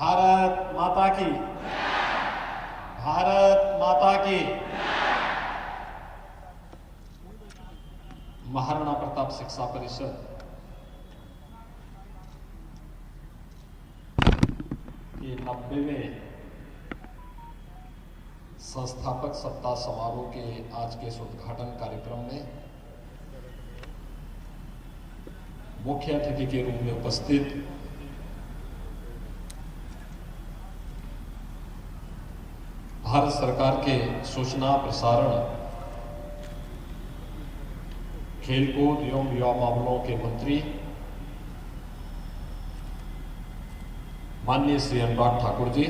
भारत माता की, भारत माता की। महाराणा प्रताप शिक्षा परिषद के 90वें संस्थापक सप्ताह समारोह के आज के इस उद्घाटन कार्यक्रम में मुख्य अतिथि के रूप में उपस्थित भारत सरकार के सूचना प्रसारण, खेलकूद एवं युवा मामलों के मंत्री माननीय श्री अनुराग ठाकुर जी,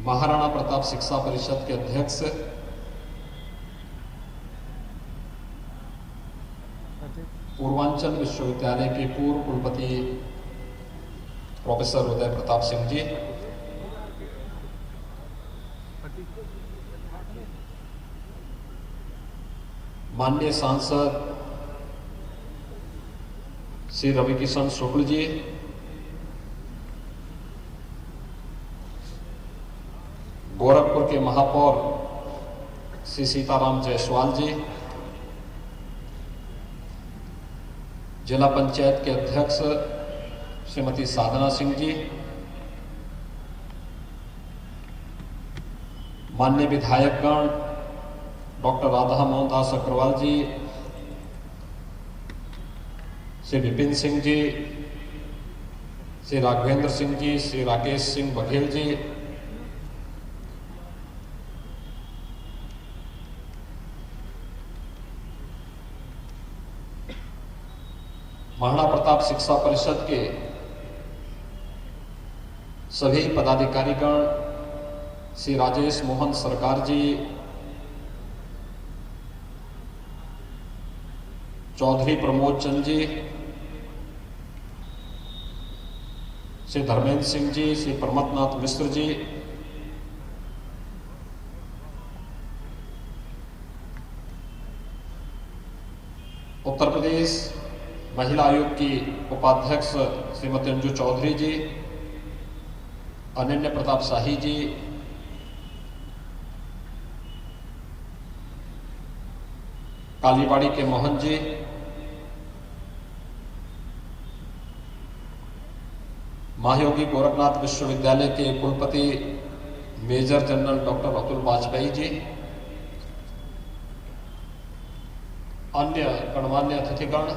महाराणा प्रताप शिक्षा परिषद के अध्यक्ष पूर्वांचल विश्वविद्यालय के पूर्व कुलपति प्रोफेसर उदय प्रताप सिंह जी, माननीय सांसद श्री रविकिशन शुक्ल जी, गोरखपुर के महापौर श्री सीताराम जायसवाल जी, जिला पंचायत के अध्यक्ष श्रीमती साधना सिंह जी, माननीय विधायकगण डॉक्टर राधा मोहन दास अग्रवाल जी, श्री विपिन सिंह जी, श्री राघवेंद्र सिंह जी, श्री राकेश सिंह बघेल जी, महाराणा प्रताप शिक्षा परिषद के सभी पदाधिकारीगण, श्री राजेश मोहन सरकार जी, चौधरी प्रमोद चंद जी, श्री धर्मेंद्र सिंह जी, श्री प्रमथनाथ मिश्र जी, उत्तर प्रदेश महिला आयोग की उपाध्यक्ष श्रीमती अंजू चौधरी जी, अनन्य प्रताप शाही जी, कालीबाड़ी के मोहन जी, महायोगी गोरखनाथ विश्वविद्यालय के कुलपति major general doctor Atul Vajpayee ji, अन्य गणमान्य अतिथिगण,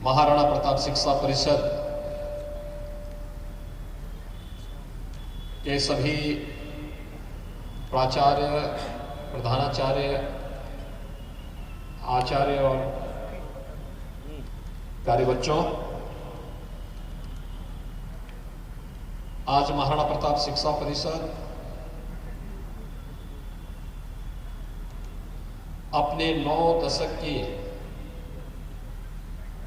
महाराणा प्रताप शिक्षा परिषद के सभी प्राचार्य, प्रधानाचार्य, आचार्य और प्यारे बच्चों, आज महाराणा प्रताप शिक्षा परिषद अपने 9 दशक की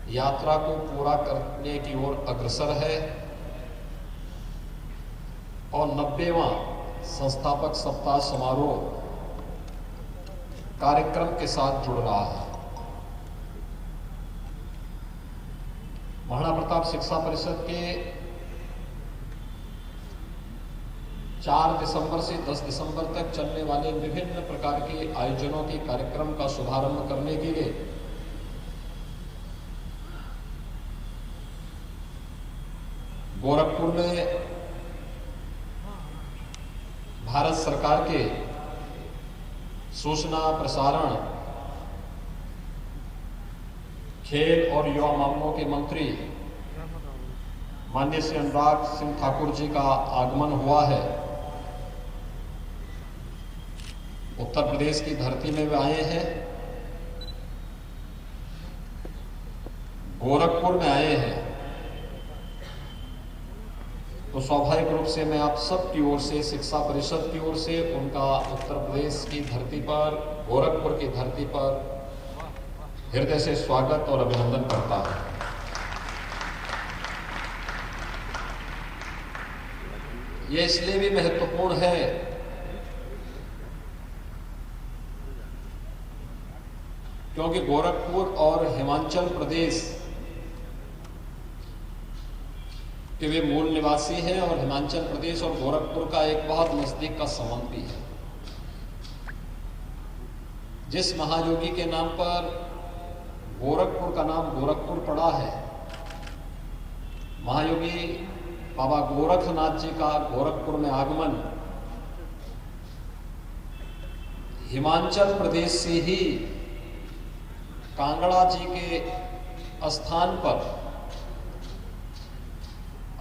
यात्रा को पूरा करने की ओर अग्रसर है और 90वां संस्थापक सप्ताह समारोह कार्यक्रम के साथ जुड़ रहा है। महाराणा प्रताप शिक्षा परिषद के 4 दिसंबर से 10 दिसंबर तक चलने वाले विभिन्न प्रकार के आयोजनों के कार्यक्रम का शुभारंभ करने के लिए गोरखपुर में भारत सरकार के सूचना प्रसारण, खेल और युवा मामलों के मंत्री माननीय श्री अनुराग सिंह ठाकुर जी का आगमन हुआ है। उत्तर प्रदेश की धरती में वे आए हैं, गोरखपुर में आए हैं, तो स्वाभाविक रूप से मैं आप सब की ओर से, शिक्षा परिषद की ओर से उनका उत्तर प्रदेश की धरती पर, गोरखपुर की धरती पर हृदय से स्वागत और अभिनंदन करता हूं। यह इसलिए भी महत्वपूर्ण है क्योंकि गोरखपुर और हिमाचल प्रदेश के वे मूल निवासी हैं और हिमाचल प्रदेश और गोरखपुर का एक बहुत नजदीक का संबंध भी है। जिस महायोगी के नाम पर गोरखपुर का नाम गोरखपुर पड़ा है, महायोगी बाबा गोरखनाथ जी का गोरखपुर में आगमन हिमाचल प्रदेश से ही कांगड़ा जी के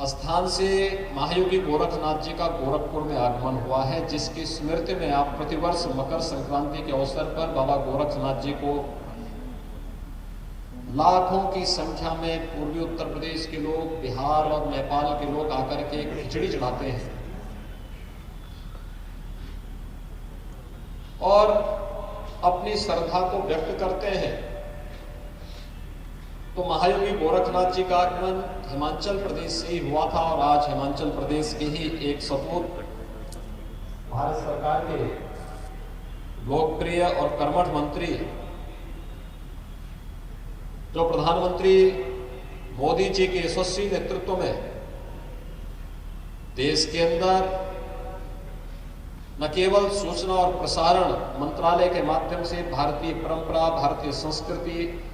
स्थान से महायोगी गोरखनाथ जी का गोरखपुर में आगमन हुआ है, जिसकी स्मृति में आप प्रतिवर्ष मकर संक्रांति के अवसर पर बाबा गोरखनाथ जी को लाखों की संख्या में पूर्वी उत्तर प्रदेश के लोग, बिहार और नेपाल के लोग आकर के खिचड़ी चढ़ाते हैं और अपनी श्रद्धा को व्यक्त करते हैं। तो महायोगी गोरखनाथ जी का आगमन हिमाचल प्रदेश से ही हुआ था और आज हिमाचल प्रदेश के ही एक सपूत भारत सरकार के लोकप्रिय और कर्मठ मंत्री, जो प्रधानमंत्री मोदी जी के यशस्वी नेतृत्व में देश के अंदर न केवल सूचना और प्रसारण मंत्रालय के माध्यम से भारतीय परंपरा, भारतीय संस्कृति,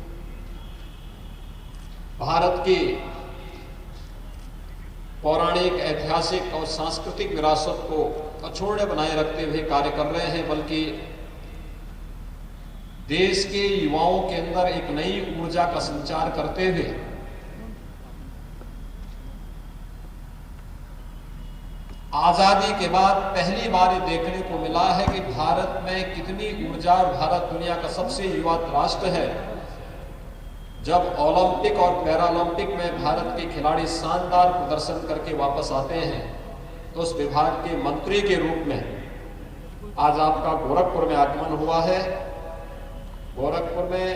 भारत की पौराणिक, ऐतिहासिक और सांस्कृतिक विरासत को अक्षुण्ण बनाए रखते हुए कार्य कर रहे हैं, बल्कि देश के युवाओं के अंदर एक नई ऊर्जा का संचार करते हुए आजादी के बाद पहली बार ये देखने को मिला है कि भारत में कितनी ऊर्जा, और भारत दुनिया का सबसे युवा राष्ट्र है। जब ओलंपिक और पैरालंपिक में भारत के खिलाड़ी शानदार प्रदर्शन करके वापस आते हैं तो उस विभाग के मंत्री के रूप में आज आपका गोरखपुर में आगमन हुआ है। गोरखपुर में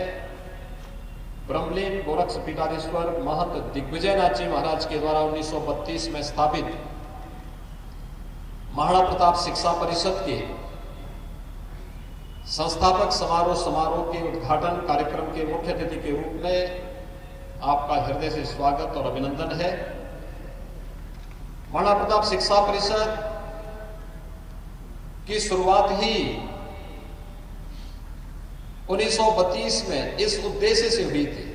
ब्रह्मलीन गोरक्षपीठाधीश्वर महंत दिग्विजयनाथ जी महाराज के द्वारा 1932 में स्थापित महाराणा प्रताप शिक्षा परिषद के संस्थापक समारोह के उद्घाटन कार्यक्रम के मुख्य अतिथि के रूप में आपका हृदय से स्वागत और अभिनंदन है। महाराणा प्रताप शिक्षा परिषद की शुरुआत ही 1932 में इस उद्देश्य से हुई थी।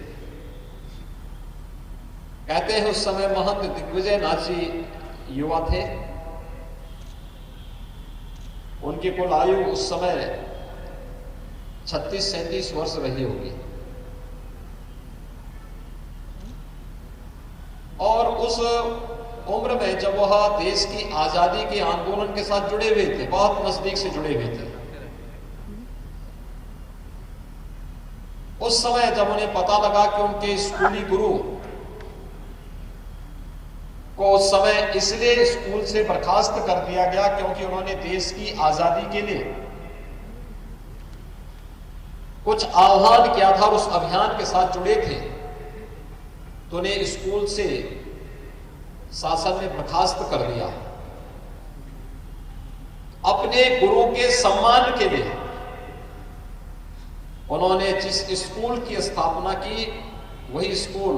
कहते हैं उस समय महंत दिग्विजयनाथ जी युवा थे। उनकी कुल आयु उस समय 36-37 वर्ष रही होगी और उस उम्र में जब वह देश की आजादी के आंदोलन के साथ जुड़े हुए थे, बहुत नजदीक से जुड़े हुए थे, उस समय जब उन्हें पता लगा कि उनके स्कूली गुरु को उस समय इसलिए स्कूल से बर्खास्त कर दिया गया क्योंकि उन्होंने देश की आजादी के लिए कुछ आह्वान किया था और उस अभियान के साथ जुड़े थे, तो उन्हें स्कूल से शासन ने बर्खास्त कर दिया। अपने गुरु के सम्मान के लिए उन्होंने जिस स्कूल की स्थापना की, वही स्कूल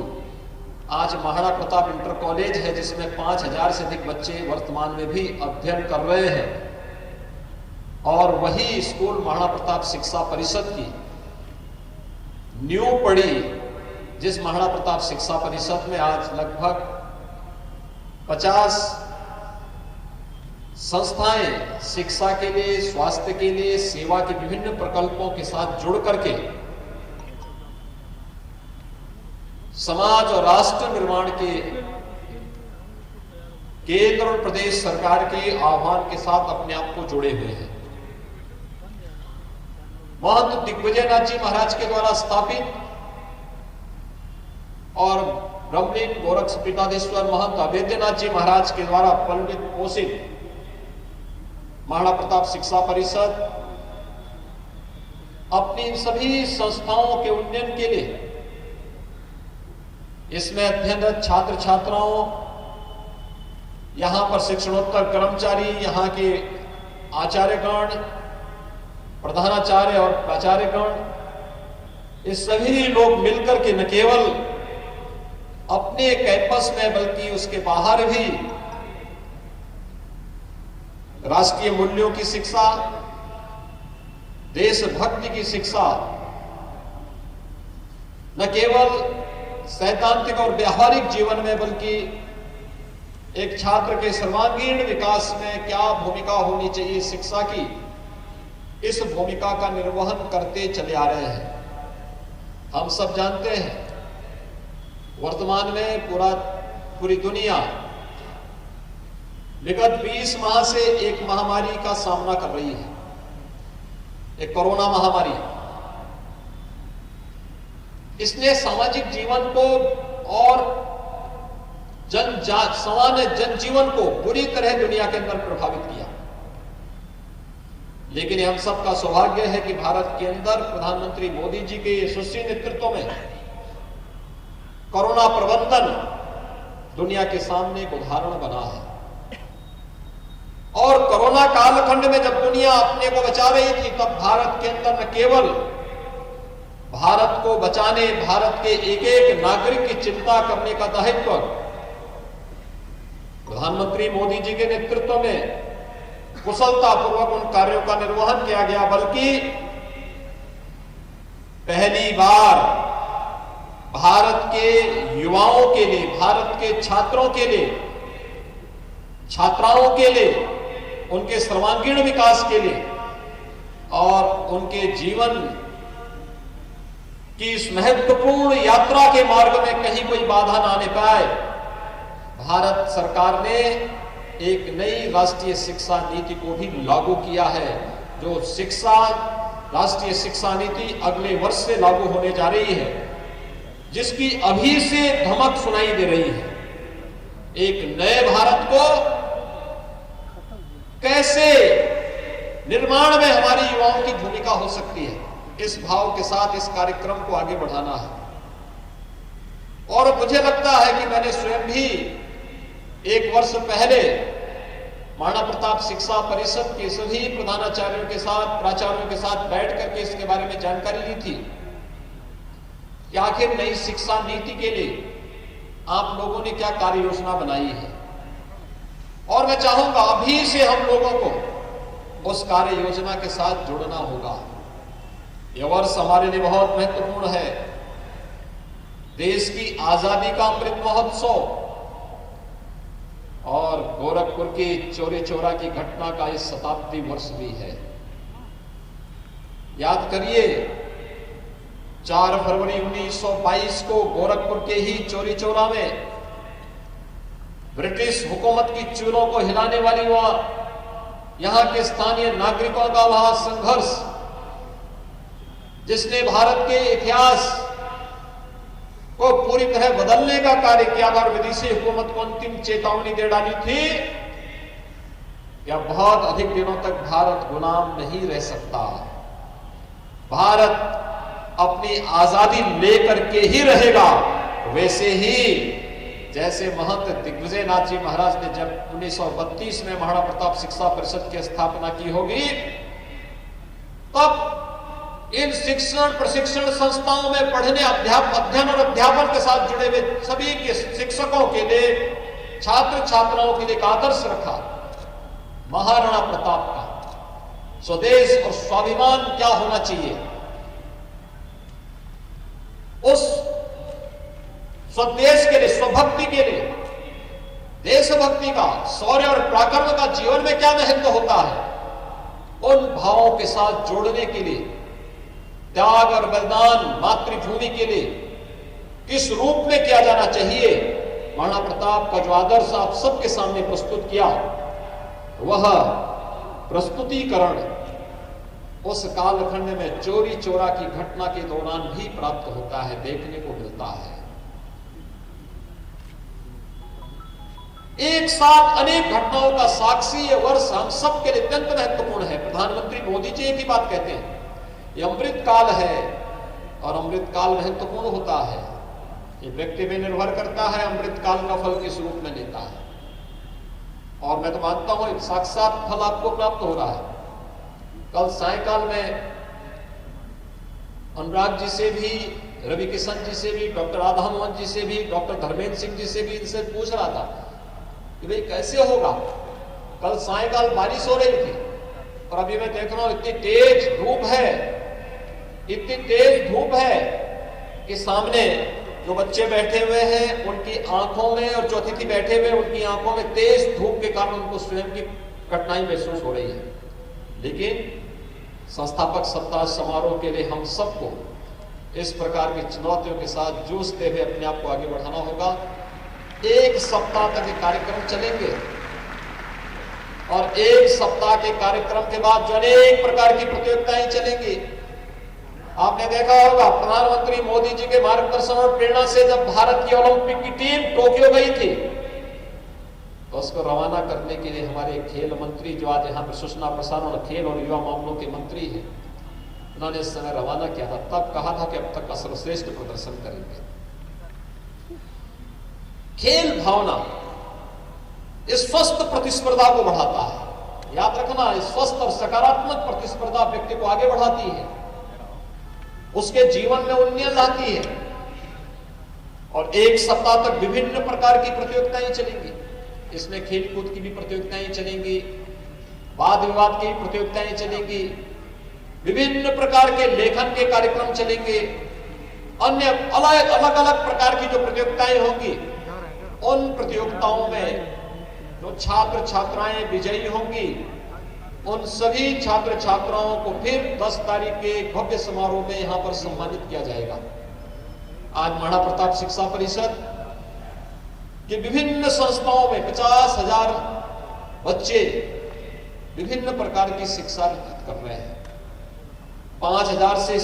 आज महाराणा प्रताप इंटर कॉलेज है, जिसमें 5000 से अधिक बच्चे वर्तमान में भी अध्ययन कर रहे हैं। और वही स्कूल महाराणा प्रताप शिक्षा परिषद की नींव पड़ी, जिस महाराणा प्रताप शिक्षा परिषद में आज लगभग 50 संस्थाएं शिक्षा के लिए, स्वास्थ्य के लिए, सेवा के विभिन्न प्रकल्पों के साथ जुड़ करके समाज और राष्ट्र निर्माण के केंद्र और प्रदेश सरकार के आह्वान के साथ अपने आप को जुड़े हुए हैं। महंत दिग्विजयनाथ जी महाराज के द्वारा स्थापित और ब्रह्मलीन गोरक्षपीठाधीश्वर महंत अभेद्यनाथ जी महाराज के द्वारा पल्वित पोषित महाराणा प्रताप शिक्षा परिषद अपनी सभी संस्थाओं के उन्नयन के लिए, इसमें अध्ययनरत छात्र छात्राओं, यहां पर शिक्षणोत्तर कर्मचारी, यहां के आचार्यगण, प्रधानाचार्य और प्राचार्यगण ये सभी लोग मिलकर के न केवल अपने कैंपस में बल्कि उसके बाहर भी राष्ट्रीय मूल्यों की शिक्षा, देशभक्ति की शिक्षा न केवल सैद्धांतिक और व्यावहारिक जीवन में बल्कि एक छात्र के सर्वांगीण विकास में क्या भूमिका होनी चाहिए शिक्षा की, इस भूमिका का निर्वहन करते चले आ रहे हैं। हम सब जानते हैं वर्तमान में पूरी दुनिया विगत 20 माह से एक महामारी का सामना कर रही है, एक कोरोना महामारी। इसने सामाजिक जीवन को और सामान्य जनजीवन को बुरी तरह दुनिया के अंदर प्रभावित किया। लेकिन हम सबका सौभाग्य है कि भारत के अंदर प्रधानमंत्री मोदी जी के यशस्वी नेतृत्व में कोरोना प्रबंधन दुनिया के सामने एक उदाहरण बना है। और कोरोना कालखंड में जब दुनिया अपने को बचा रही थी, तब भारत के अंदर न केवल भारत को बचाने, भारत के एक एक नागरिक की चिंता करने का दायित्व प्रधानमंत्री मोदी जी के नेतृत्व में कुशलतापूर्वक उन कार्यों का निर्वहन किया गया, बल्कि पहली बार भारत के युवाओं के लिए, भारत के छात्रों के लिए, छात्राओं के लिए, उनके सर्वांगीण विकास के लिए और उनके जीवन की इस महत्वपूर्ण यात्रा के मार्ग में कहीं कोई बाधा ना आने पाए, भारत सरकार ने एक नई राष्ट्रीय शिक्षा नीति को भी लागू किया है। जो राष्ट्रीय शिक्षा नीति अगले वर्ष से लागू होने जा रही है, जिसकी अभी से धमक सुनाई दे रही है। एक नए भारत को कैसे निर्माण में हमारी युवाओं की भूमिका हो सकती है, इस भाव के साथ इस कार्यक्रम को आगे बढ़ाना है। और मुझे लगता है कि मैंने स्वयं भी एक वर्ष पहले महाराणा प्रताप शिक्षा परिषद के सभी प्रधानाचार्यों के साथ, प्राचार्यों के साथ बैठ करके इसके बारे में जानकारी ली थी कि आखिर नई शिक्षा नीति के लिए आप लोगों ने क्या कार्य योजना बनाई है। और मैं चाहूंगा अभी से हम लोगों को उस कार्य योजना के साथ जुड़ना होगा। यह वर्ष हमारे लिए बहुत महत्वपूर्ण है। देश की आजादी का अमृत महोत्सव और गोरखपुर की चौरी चौरा की घटना का इस शताब्दी वर्ष भी है। याद करिए 4 फरवरी 1922 को गोरखपुर के ही चौरी चौरा में ब्रिटिश हुकूमत की चूलों को हिलाने वाली यहां के स्थानीय नागरिकों का वहां संघर्ष, जिसने भारत के इतिहास को पूरी तरह बदलने का कार्य किया और विदेशी हुकूमत को अंतिम चेतावनी दे डाली थी या बहुत अधिक दिनों तक भारत गुलाम नहीं रह सकता। भारत अपनी आजादी लेकर के ही रहेगा। वैसे ही जैसे महंत दिग्विजयनाथ जी महाराज ने जब 1932 में महाराणा प्रताप शिक्षा परिषद की स्थापना की होगी, तब इन शिक्षण प्रशिक्षण संस्थाओं में पढ़ने, अध्ययन और अध्यापन के साथ जुड़े हुए सभी के शिक्षकों के लिए, छात्र छात्राओं के लिए एक आदर्श रखा महाराणा प्रताप का। स्वदेश और स्वाभिमान क्या होना चाहिए, उस स्वदेश के लिए, स्वभक्ति के लिए, देशभक्ति का, शौर्य और पराक्रम का जीवन में क्या महत्व होता है, उन भावों के साथ जोड़ने के लिए, त्याग और बलिदान मातृभूमि के लिए किस रूप में किया जाना चाहिए, महाराणा प्रताप का जो आदर्श आप सबके सामने प्रस्तुत किया, वह प्रस्तुतिकरण उस कालखंड में चोरी चोरा की घटना के दौरान भी प्राप्त होता है, देखने को मिलता है। एक साथ अनेक घटनाओं का साक्षी ये वर्ष हम सबके लिए अत्यंत महत्वपूर्ण है। प्रधानमंत्री मोदी जी एक ही बात कहते हैं, ये अमृत काल है और अमृत काल महत्वपूर्ण होता है। ये व्यक्ति पे निर्भर करता है अमृत काल का फल किस रूप में लेता है। और मैं तो मानता हूं साक्षात फल आपको प्राप्त हो रहा है। कल सायकाल में अनुराग जी से भी, रवि किशन जी से भी, डॉक्टर राधा मोहन जी से भी, डॉक्टर धर्मेंद्र सिंह जी से भी इनसे पूछ रहा था कि भाई कैसे होगा। कल सायंकाल बारिश हो रही थी और अभी मैं देख रहा हूं इतनी तेज धूप है, इतनी तेज धूप है कि सामने जो बच्चे बैठे हुए हैं उनकी आंखों में, और जो अतिथि बैठे हुए उनकी आंखों में तेज धूप के कारण उनको स्वयं की कठिनाई महसूस हो रही है। लेकिन संस्थापक सप्ताह समारोह के लिए हम सबको इस प्रकार की चुनौतियों के साथ जूझते हुए अपने आप को आगे बढ़ाना होगा। एक सप्ताह तक ये कार्यक्रम चलेंगे और एक सप्ताह के कार्यक्रम के बाद जो अनेक प्रकार की प्रतियोगिताएं चलेंगी। आपने देखा होगा प्रधानमंत्री मोदी जी के मार्गदर्शन और प्रेरणा से जब भारत की ओलंपिक की टीम टोक्यो गई थी तो उसको रवाना करने के लिए हमारे खेल मंत्री, जो आज यहाँ पर सूचना प्रसारण और खेल और युवा मामलों के मंत्री हैं, उन्होंने इस समय रवाना किया था। तब कहा था कि अब तक का सर्वश्रेष्ठ प्रदर्शन करेंगे। खेल भावना इस स्वस्थ प्रतिस्पर्धा को बढ़ाता है। याद रखना, इस स्वस्थ और सकारात्मक प्रतिस्पर्धा व्यक्ति को आगे बढ़ाती है, उसके जीवन में उन्नयन लाती है। और एक सप्ताह तक विभिन्न प्रकार की प्रतियोगिताएं चलेंगी। इसमें खेलकूद की भी प्रतियोगिताएं चलेंगी, वाद विवाद की प्रतियोगिताएं चलेंगी, विभिन्न प्रकार के लेखन के कार्यक्रम चलेंगे, अन्य अलग अलग प्रकार की जो प्रतियोगिताएं होंगी उन प्रतियोगिताओं में जो छात्र छात्राएं विजयी होंगी उन सभी छात्र छात्राओं को फिर 10 तारीख के भव्य समारोह में यहां पर सम्मानित किया जाएगा। आज महाराणा प्रताप शिक्षा परिषद कि विभिन्न संस्थाओं में 50,000 बच्चे विभिन्न प्रकार की शिक्षा कर रहे हैं। 5,000 से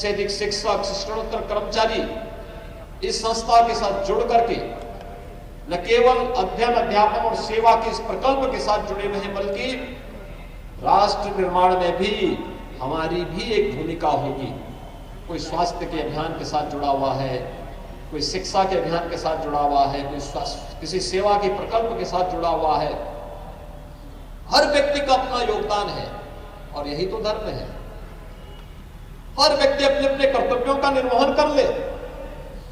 अधिक शिक्षक, शिक्षणोत्तर कर्मचारी इस संस्था के साथ जुड़ करके न केवल अध्ययन, अध्यापन और सेवा के इस प्रकल्प के साथ जुड़े हुए हैं, बल्कि राष्ट्र निर्माण में भी हमारी भी एक भूमिका होगी। कोई स्वास्थ्य के अभियान के साथ जुड़ा हुआ है, कोई शिक्षा के अभियान के साथ जुड़ा हुआ है, कोई किसी सेवा के प्रकल्प के साथ जुड़ा हुआ है। हर व्यक्ति का अपना योगदान है और यही तो धर्म है। हर व्यक्ति अपने अपने कर्तव्यों का निर्वहन कर ले,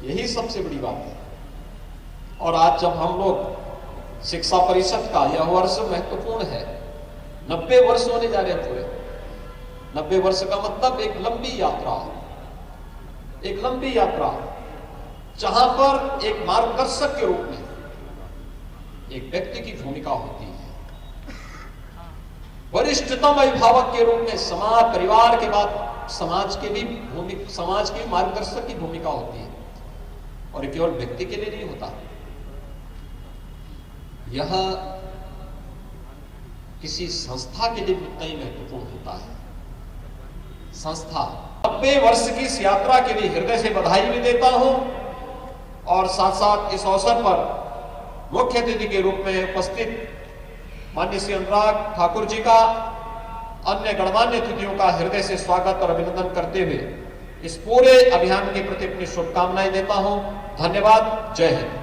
यही सबसे बड़ी बात है। और आज जब हम लोग शिक्षा परिषद का यह वर्ष महत्वपूर्ण है, 90 वर्ष होने जा रहे हैं पूरे। 90 वर्ष का मतलब एक लंबी यात्रा, एक लंबी यात्रा जहां पर एक मार्गदर्शक के रूप में एक व्यक्ति की भूमिका होती है, वरिष्ठतम अभिभावक के रूप में समाज, परिवार के बाद समाज की मार्गदर्शक की भूमिका होती है। और ये केवल व्यक्ति के लिए नहीं होता, यह किसी संस्था के लिए उतना ही महत्वपूर्ण होता है। संस्था 90 वर्ष की इस यात्रा के लिए हृदय से बधाई भी देता हूं और साथ साथ इस अवसर पर मुख्य अतिथि के रूप में उपस्थित माननीय श्री अनुराग ठाकुर जी का, अन्य गणमान्य अतिथियों का हृदय से स्वागत और अभिनंदन करते हुए इस पूरे अभियान के प्रति अपनी शुभकामनाएं देता हूं। धन्यवाद। जय हिंद।